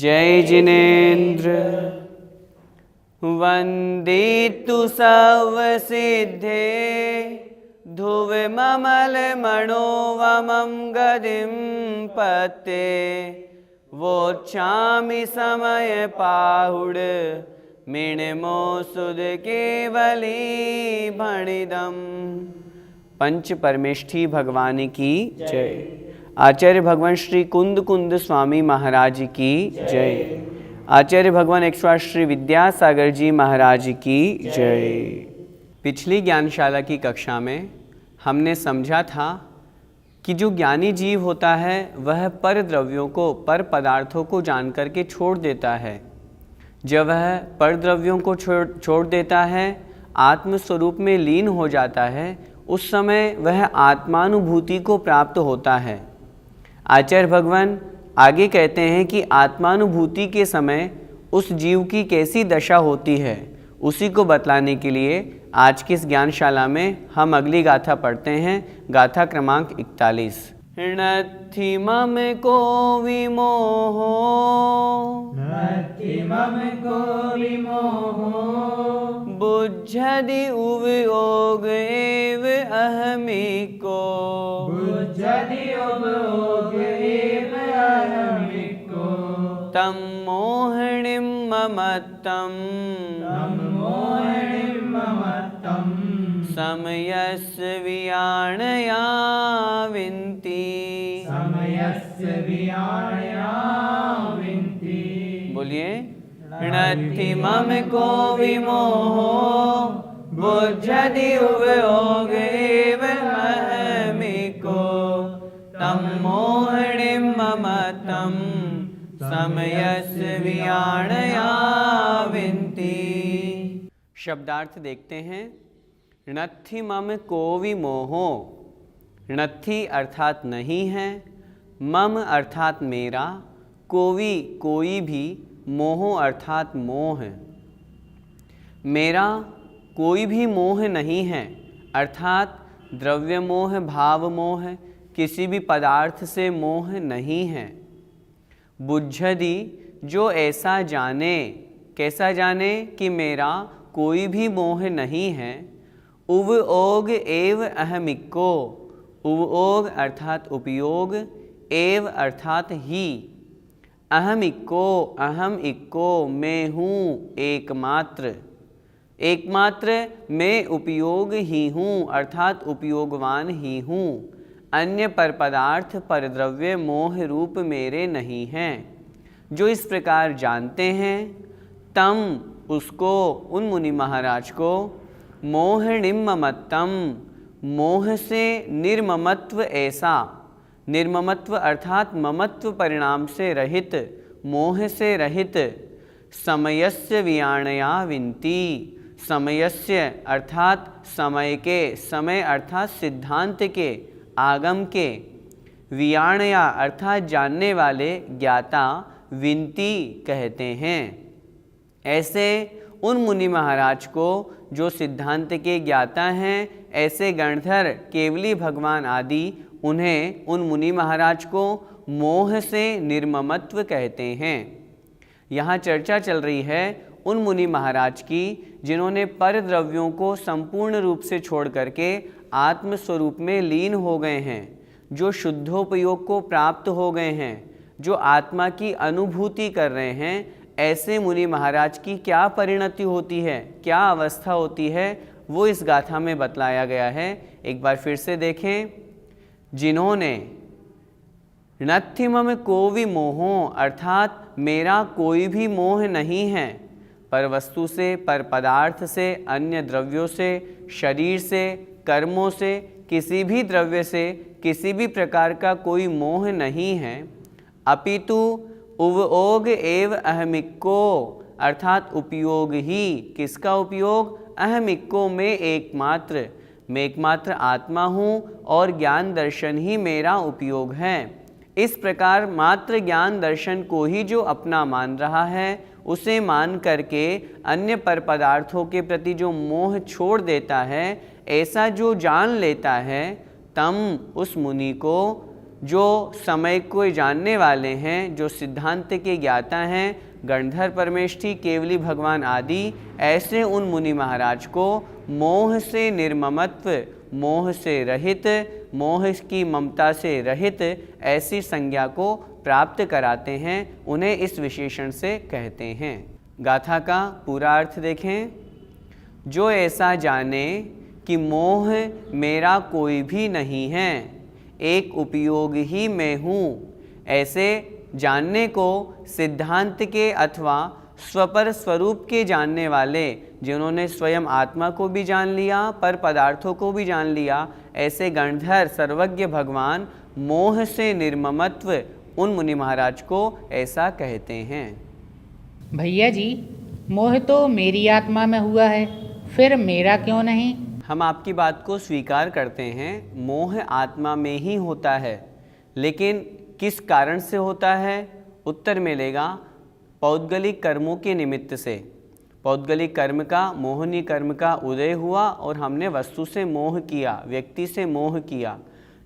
जय जिनेन्द्र। वन्दे तु सर्वसिद्धे ध्रुवममलमणोवमं गदिं पते वोच्छामि समयपाहुड मिणमो सुध केवली भणिदम। पंच परमेष्ठी भगवान की जय। आचार्य भगवान श्री कुंद कुंद स्वामी महाराज की जय। आचार्य भगवान एक श्री विद्यासागर जी महाराज की जय। पिछली ज्ञानशाला की कक्षा में हमने समझा था कि जो ज्ञानी जीव होता है वह पर द्रव्यों को, पर पदार्थों को जान करके छोड़ देता है। जब वह पर द्रव्यों को छोड़ देता है, आत्मस्वरूप में लीन हो जाता है, उस समय वह आत्मानुभूति को प्राप्त होता है। आचार्य भगवान आगे कहते हैं कि आत्मानुभूति के समय उस जीव की कैसी दशा होती है, उसी को बतलाने के लिए आज की इस ज्ञानशाला में हम अगली गाथा पढ़ते हैं। गाथा क्रमांक 41। नत्थि मम को विमोहो, नत्थि मम को विमोहो, बुद्धि उवयोग एव अहमिको, बुद्धि उवयोग एव अहमिको, तम मोहनिं ममत्तं, तं मोहनिं ममत्तं, समयस्य वियाणया विन्ति। समयस्य वियाणया विन्ति। बोलिए। नत्थि मम को विमोहो, बुद्धि उवयोग एव अहमिको, तं मोहनिं ममत्तं, समयस्य वियाणया विन्ति। शब्दार्थ देखते हैं। नत्थि मम को विमोहो। नत्थि अर्थात नहीं है, मम अर्थात मेरा, कोवि कोई भी, मोहो अर्थात मोह। मेरा कोई भी मोह नहीं है, अर्थात द्रव्य मोह, भाव मोह, किसी भी पदार्थ से मोह नहीं है। बुद्धि जो ऐसा जाने, कैसा जाने कि मेरा कोई भी मोह नहीं है। उवयोग एव अहमिको। उवयोग अर्थात उपयोग, एव अर्थात ही, अहमिको अहम इक्को मैं हूँ एकमात्र। एकमात्र मैं उपयोग ही हूँ, अर्थात उपयोगवान ही हूँ। अन्य पर पदार्थ पर द्रव्य मोह रूप मेरे नहीं हैं। जो इस प्रकार जानते हैं, तम उसको, उन मुनि महाराज को, मोहनिं ममत्तं, मोह से निर्ममत्व ऐसा, निर्ममत्व अर्थात ममत्व परिणाम से रहित, मोह से रहित, समयस्य वियाणया विन्ति। समयस्य अर्थात समय के, समय अर्थात सिद्धांत के, आगम के, वियाणया अर्थात जानने वाले, ज्ञाता, विन्ति कहते हैं। ऐसे उन मुनि महाराज को जो सिद्धांत के ज्ञाता हैं, ऐसे गणधर, केवली भगवान आदि, उन्हें, उन मुनि महाराज को मोह से निर्ममत्व कहते हैं। यहाँ चर्चा चल रही है उन मुनि महाराज की जिन्होंने पर द्रव्यों को संपूर्ण रूप से छोड़ करके आत्मस्वरूप में लीन हो गए हैं, जो शुद्धोपयोग को प्राप्त हो गए हैं, जो आत्मा की अनुभूति कर रहे हैं। ऐसे मुनि महाराज की क्या परिणति होती है, क्या अवस्था होती है, वो इस गाथा में बतलाया गया है। एक बार फिर से देखें। जिन्होंने नत्थि मम को विमोहो, अर्थात मेरा कोई भी मोह नहीं है, पर वस्तु से, पर पदार्थ से, अन्य द्रव्यों से, शरीर से, कर्मों से, किसी भी द्रव्य से, किसी भी प्रकार का कोई मोह नहीं है। अपितु उवयोग एव अहमिको, अर्थात उपयोग ही, किसका उपयोग? अहमिको में एकमात्र, मैं एकमात्र आत्मा हूँ और ज्ञान दर्शन ही मेरा उपयोग है। इस प्रकार मात्र ज्ञान दर्शन को ही जो अपना मान रहा है, उसे मान करके अन्य पर पदार्थों के प्रति जो मोह छोड़ देता है, ऐसा जो जान लेता है, तम उस मुनि को जो समय को जानने वाले हैं, जो सिद्धांत के ज्ञाता हैं, गणधर परमेष्ठी, केवली भगवान आदि, ऐसे उन मुनि महाराज को मोह से निर्ममत्व, मोह से रहित, मोह की ममता से रहित ऐसी संज्ञा को प्राप्त कराते हैं, उन्हें इस विशेषण से कहते हैं। गाथा का पूरा अर्थ देखें। जो ऐसा जाने कि मोह मेरा कोई भी नहीं है, एक उपयोग ही मैं हूँ, ऐसे जानने को सिद्धांत के अथवा स्वपर स्वरूप के जानने वाले, जिन्होंने स्वयं आत्मा को भी जान लिया, पर पदार्थों को भी जान लिया, ऐसे गणधर सर्वज्ञ भगवान मोह से निर्ममत्व उन मुनि महाराज को ऐसा कहते हैं। भैया जी, मोह तो मेरी आत्मा में हुआ है, फिर मेरा क्यों नहीं? हम आपकी बात को स्वीकार करते हैं, मोह आत्मा में ही होता है, लेकिन किस कारण से होता है? उत्तर मिलेगा पौद्गलिक कर्मों के निमित्त से। पौद्गलिक कर्म का, मोहनी कर्म का उदय हुआ और हमने वस्तु से मोह किया, व्यक्ति से मोह किया।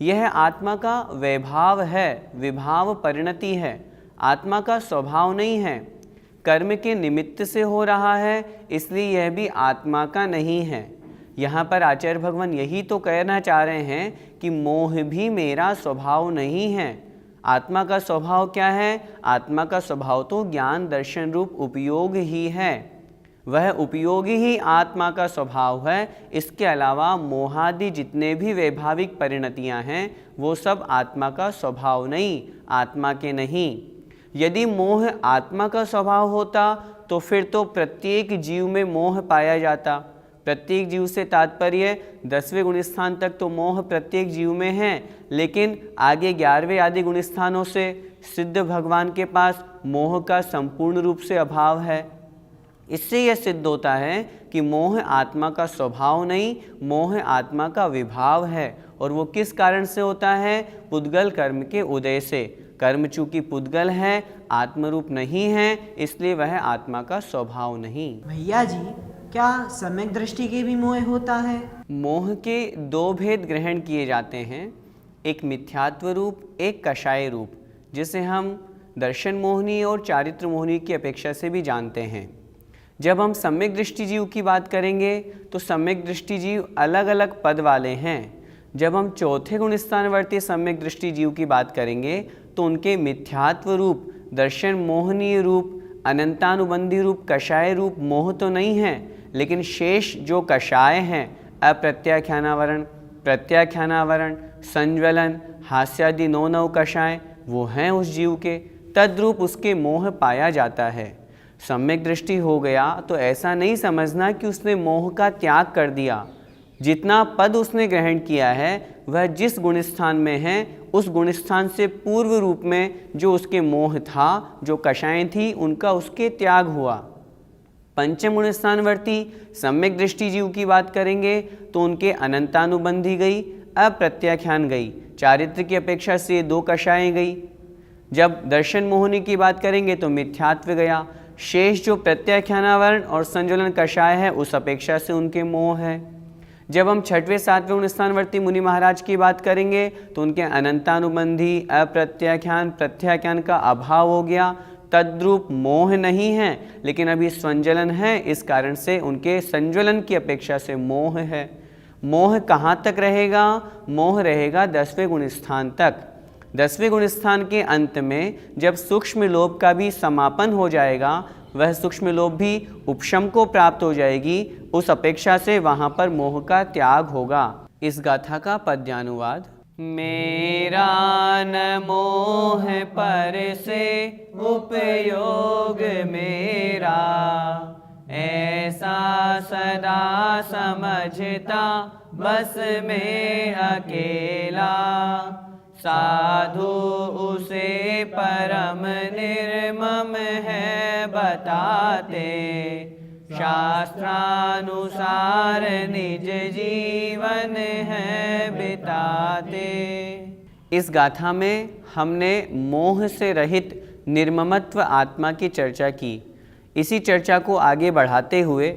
यह आत्मा का वैभाव है, विभाव परिणति है, आत्मा का स्वभाव नहीं है। कर्म के निमित्त से हो रहा है, इसलिए यह भी आत्मा का नहीं है। यहाँ पर आचार्य भगवान यही तो कहना चाह रहे हैं कि मोह भी मेरा स्वभाव नहीं है। आत्मा का स्वभाव क्या है? आत्मा का स्वभाव तो ज्ञान दर्शन रूप उपयोग ही है, वह उपयोग ही आत्मा का स्वभाव है। इसके अलावा मोहादि जितने भी वैभाविक परिणतियाँ हैं, वो सब आत्मा का स्वभाव नहीं, आत्मा के नहीं। यदि मोह आत्मा का स्वभाव होता तो फिर तो प्रत्येक जीव में मोह पाया जाता। प्रत्येक जीव से तात्पर्य 10वें गुणस्थान तक तो मोह प्रत्येक जीव में है, लेकिन आगे 11वें आदि गुणस्थानों से सिद्ध भगवान के पास मोह का संपूर्ण रूप से अभाव है। इससे यह सिद्ध होता है कि मोह आत्मा का स्वभाव नहीं, मोह आत्मा का विभाव है। और वो किस कारण से होता है? पुद्गल कर्म के उदय से। कर्म चूंकि पुद्गल है, आत्मरूप नहीं है, इसलिए वह आत्मा का स्वभाव नहीं। भैया जी, क्या सम्यक दृष्टि के भी मोह होता है? मोह के दो भेद ग्रहण किए जाते हैं, एक मिथ्यात्व रूप, एक कषाय रूप, जिसे हम दर्शन मोहनी और चारित्र मोहनी की अपेक्षा से भी जानते हैं। जब हम सम्यक दृष्टि जीव की बात करेंगे तो सम्यक दृष्टि जीव अलग अलग पद वाले हैं। जब हम चौथे गुणस्थानवर्ती सम्यक दृष्टि जीव की बात करेंगे तो उनके मिथ्यात्व रूप, दर्शन मोहनीय रूप, अनंतानुबंधी रूप, कषाय रूप मोह तो नहीं है, लेकिन शेष जो कषाय हैं, अप्रत्याख्यानावरण, प्रत्याख्यानावरण, संज्वलन, हास्यादि 9 कषाय, वो हैं उस जीव के, तद्रूप उसके मोह पाया जाता है। सम्यक दृष्टि हो गया तो ऐसा नहीं समझना कि उसने मोह का त्याग कर दिया। जितना पद उसने ग्रहण किया है वह जिस गुणस्थान में है, उस गुणस्थान से पूर्व रूप में जो उसके मोह था, जो कषायें थी, उनका उसके त्याग हुआ। पंचम गुणस्थानवर्ती सम्यक दृष्टि जीव की बात करेंगे तो उनके अनंतानुबंधी गई, अप्रत्याख्यान गई, चारित्र की अपेक्षा से 2 कषायें गई। जब दर्शन मोहनी की बात करेंगे तो मिथ्यात्व गया, शेष जो प्रत्याख्यानावरण और संज्वलन कषाय है उस अपेक्षा से उनके मोह है। जब हम 6वें 7वें गुणस्थानवर्ती मुनि महाराज की बात करेंगे तो उनके अनंतानुबंधी, अप्रत्याख्यान, प्रत्याख्यान का अभाव हो गया, तद्रूप मोह नहीं है, लेकिन अभी संज्वलन है, इस कारण से उनके संज्वलन की अपेक्षा से मोह है। मोह कहाँ तक रहेगा? मोह रहेगा 10वें गुणस्थान तक। 10वें गुणस्थान के अंत में जब सूक्ष्म लोभ का भी समापन हो जाएगा, वह सूक्ष्म लोभ भी उपशम को प्राप्त हो जाएगी, उस अपेक्षा से वहाँ पर मोह का त्याग होगा। इस गाथा का पद्यानुवाद। मेरा न मोह पर से उपयोग मेरा, ऐसा सदा समझता बस में अकेला। साधु उसे परम निर्मम है बताते, शास्त्रानुसार निज जीवन है बिताते। इस गाथा में हमने मोह से रहित निर्ममत्व आत्मा की चर्चा की। इसी चर्चा को आगे बढ़ाते हुए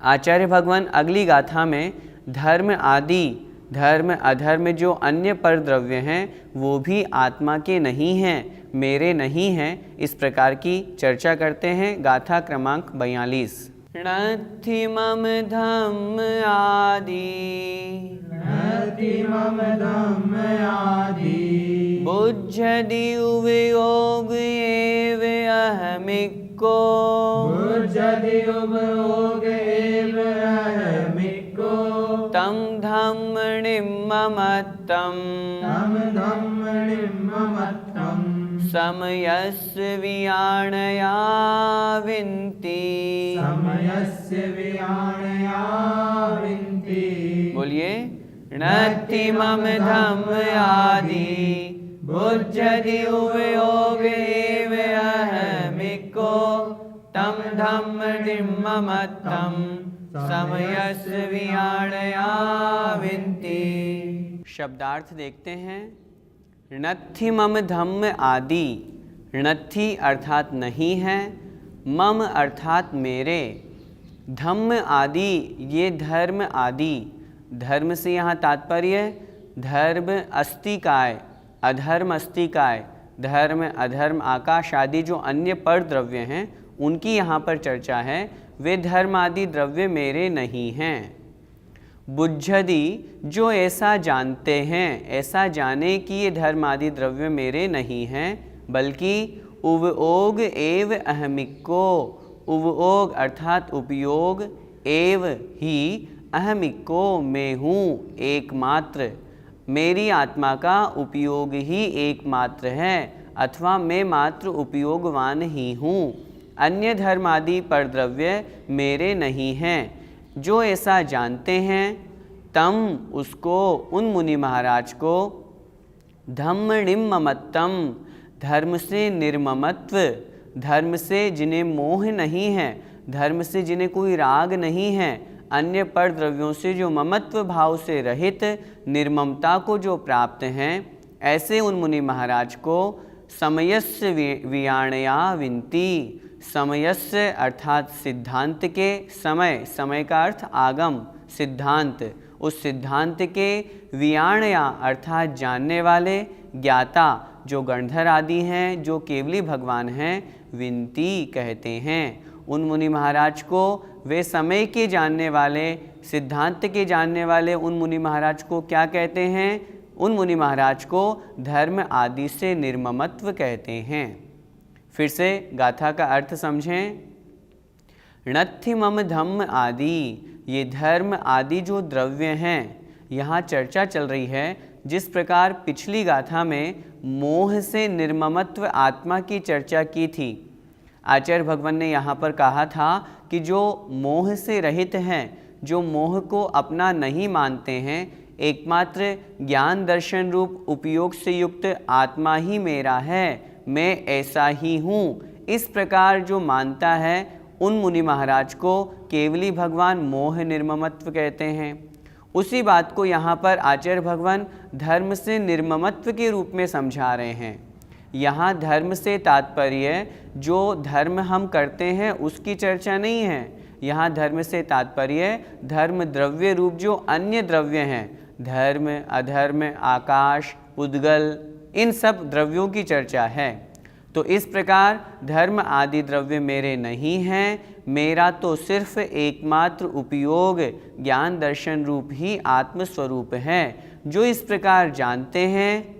आचार्य भगवान अगली गाथा में धर्म आदि धर्म अधर्म जो अन्य पर द्रव्य हैं वो भी आत्मा के नहीं हैं, मेरे नहीं हैं। इस प्रकार की चर्चा करते हैं। गाथा क्रमांक 42। नत्थि मम धम्म आदि नत्थि मम धम्म आदि बुद्धि उपयोग एव अहमिको बुद्धि उपयोग एव अहमिको तं धम्मणिं ममत्तं तं धम्मणिं ममत्तं समयस्य वियाणया विन्ति। समयस्य वियाणया विन्ति। बोलिए, नत्थि मम धम्म आदि बुद्धि उपयोग एव अहमिको तं धम्मणिं ममत्तं समयस्य वियाणया विन्ति। शब्दार्थ देखते हैं। नत्थि मम धम्म आदि, नत्थि अर्थात नहीं है, मम अर्थात मेरे, धम्म आदि ये धर्म आदि। धर्म से यहाँ तात्पर्य धर्म अस्तिकाय, अधर्म अस्तिकाय, धर्म अधर्म आकाश आदि जो अन्य पर द्रव्य हैं उनकी यहाँ पर चर्चा है। वे धर्म आदि द्रव्य मेरे नहीं हैं। बुद्धि जो ऐसा जानते हैं, ऐसा जाने कि ये धर्म आदि द्रव्य मेरे नहीं हैं, बल्कि उपयोग एव अहमिको, उपयोग अर्थात उपयोग, एव ही अहमिको मैं हूँ एकमात्र, मेरी आत्मा का उपयोग ही एकमात्र है, अथवा मैं मात्र उपयोगवान ही हूँ। अन्य धर्म आदि पर द्रव्य मेरे नहीं हैं। जो ऐसा जानते हैं तम उसको, उन मुनि महाराज को, धम्मणिं ममत्तम धर्म से निर्ममत्व, धर्म से जिन्हें मोह नहीं है, धर्म से जिन्हें कोई राग नहीं है, अन्य पर द्रव्यों से जो ममत्व भाव से रहित निर्ममता को जो प्राप्त हैं, ऐसे उन मुनि महाराज को समयस्य वियाणया विनती। समयस्य अर्थात सिद्धांत के, समय, समय का अर्थ आगम, सिद्धांत, उस सिद्धांत के वियाणया अर्थात जानने वाले, ज्ञाता जो गणधर आदि हैं, जो केवली भगवान हैं, विनती कहते हैं। उन मुनि महाराज को, वे समय के जानने वाले, सिद्धांत के जानने वाले उन मुनि महाराज को क्या कहते हैं? उन मुनि महाराज को धर्म आदि से निर्ममत्व कहते हैं। फिर से गाथा का अर्थ समझें। नत्थि मम धम्म आदि, ये धर्म आदि जो द्रव्य हैं, यहाँ चर्चा चल रही है। जिस प्रकार पिछली गाथा में मोह से निर्ममत्व आत्मा की चर्चा की थी, आचार्य भगवान ने यहाँ पर कहा था कि जो मोह से रहित हैं, जो मोह को अपना नहीं मानते हैं, एकमात्र ज्ञान दर्शन रूप उपयोग से युक्त आत्मा ही मेरा है, मैं ऐसा ही हूँ, इस प्रकार जो मानता है, उन मुनि महाराज को केवली भगवान मोह निर्ममत्व कहते हैं। उसी बात को यहाँ पर आचार्य भगवान धर्म से निर्ममत्व के रूप में समझा रहे हैं। यहाँ धर्म से तात्पर्य जो धर्म हम करते हैं उसकी चर्चा नहीं है। यहाँ धर्म से तात्पर्य धर्म द्रव्य रूप जो अन्य द्रव्य हैं, धर्म अधर्म आकाश उद्गल, इन सब द्रव्यों की चर्चा है। तो इस प्रकार धर्म आदि द्रव्य मेरे नहीं हैं, मेरा तो सिर्फ एकमात्र उपयोग ज्ञान दर्शन रूप ही आत्मस्वरूप है। जो इस प्रकार जानते हैं,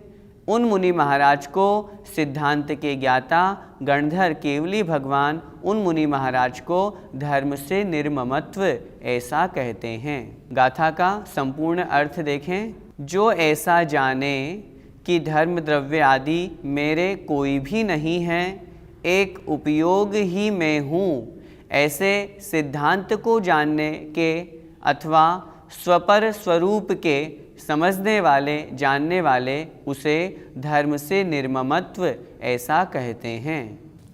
उन मुनि महाराज को सिद्धांत के ज्ञाता गणधर केवली भगवान, उन मुनि महाराज को धर्म से निर्ममत्व ऐसा कहते हैं। गाथा का संपूर्ण अर्थ देखें। जो ऐसा जाने कि धर्म द्रव्य आदि मेरे कोई भी नहीं है, एक उपयोग ही मैं हूँ, ऐसे सिद्धांत को जानने के अथवा स्वपर स्वरूप के समझने वाले, जानने वाले उसे धर्म से निर्ममत्व ऐसा कहते हैं।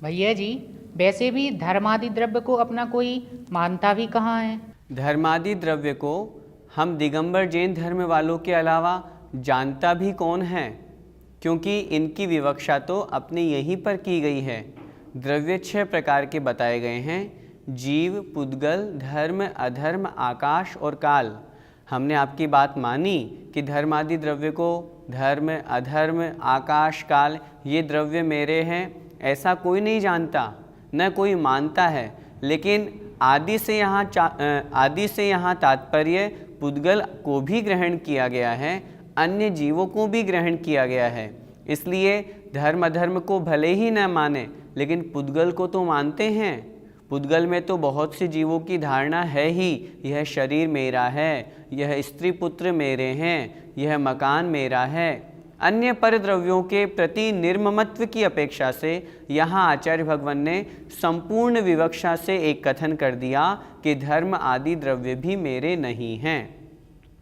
भैया जी, वैसे भी धर्मादि द्रव्य को अपना कोई मानता भी कहाँ है? धर्मादि द्रव्य को हम दिगंबर जैन धर्म वालों के अलावा जानता भी कौन है, क्योंकि इनकी विवक्षा तो अपने यहीं पर की गई है। द्रव्य 6 प्रकार के बताए गए हैं: जीव, पुद्गल, धर्म, अधर्म, आकाश और काल। हमने आपकी बात मानी कि धर्म आदि द्रव्य को धर्म, अधर्म, आकाश, काल ये द्रव्य मेरे हैं, ऐसा कोई नहीं जानता, न कोई मानता है। लेकिन आदि से यहाँ तात्पर्य पुद्गल को भी ग्रहण किया गया है, अन्य जीवों को भी ग्रहण किया गया है। इसलिए धर्म अधर्म को भले ही न माने, लेकिन पुद्गल को तो मानते हैं। पुद्गल में तो बहुत से जीवों की धारणा है ही, यह शरीर मेरा है, यह स्त्री पुत्र मेरे हैं, यह मकान मेरा है। अन्य पर द्रव्यों के प्रति निर्ममत्व की अपेक्षा से यहाँ आचार्य भगवान ने संपूर्ण विवक्षा से एक कथन कर दिया कि धर्म आदि द्रव्य भी मेरे नहीं हैं।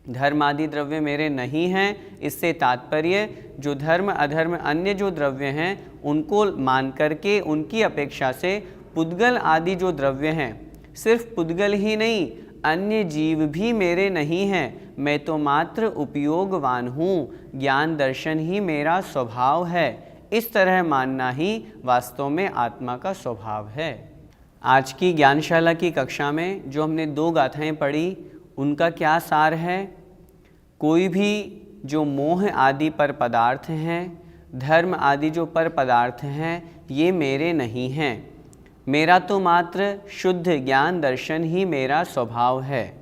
धर्म आदि द्रव्य मेरे नहीं हैं, इससे तात्पर्य जो धर्म अधर्म अन्य जो द्रव्य हैं उनको मान करके उनकी अपेक्षा से पुद्गल आदि जो द्रव्य हैं, सिर्फ पुद्गल ही नहीं अन्य जीव भी मेरे नहीं हैं, मैं तो मात्र उपयोगवान हूँ, ज्ञान दर्शन ही मेरा स्वभाव है। इस तरह मानना ही वास्तव में आत्मा का स्वभाव है। आज की ज्ञानशाला की कक्षा में जो हमने 2 गाथाएं पढ़ी, उनका क्या सार है? कोई भी जो मोह आदि पर पदार्थ हैं, धर्म आदि जो पर पदार्थ हैं, ये मेरे नहीं हैं। मेरा तो मात्र शुद्ध ज्ञान दर्शन ही मेरा स्वभाव है।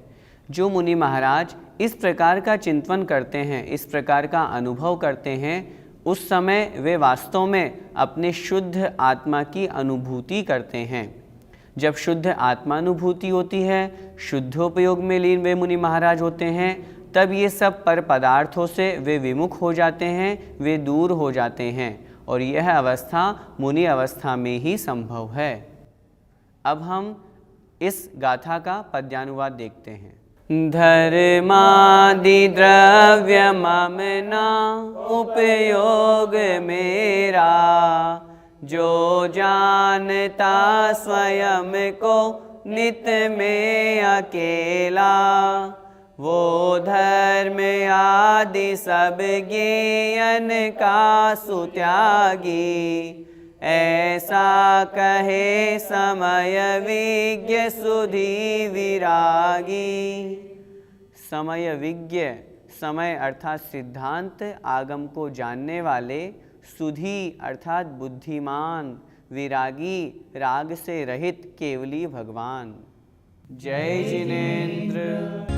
जो मुनि महाराज इस प्रकार का चिंतन करते हैं, इस प्रकार का अनुभव करते हैं, उस समय वे वास्तव में अपने शुद्ध आत्मा की अनुभूति करते हैं। जब शुद्ध आत्मानुभूति होती है, शुद्धोपयोग में लीन वे मुनि महाराज होते हैं, तब ये सब पर पदार्थों से वे विमुख हो जाते हैं, वे दूर हो जाते हैं, और यह अवस्था मुनि अवस्था में ही संभव है। अब हम इस गाथा का पद्यानुवाद देखते हैं। धर्मादि द्रव्य मम न उपयोग मेरा, जो जानता स्वयं को नित में अकेला, वो धर्म आदि सब ज्ञान का सुत्यागी, ऐसा कहे समय विज्ञ सुधी विरागी। समय विज्ञ, समय अर्थात सिद्धांत आगम को जानने वाले, सुधी अर्थात बुद्धिमान, विरागी राग से रहित केवली भगवान। जय जिनेन्द्र।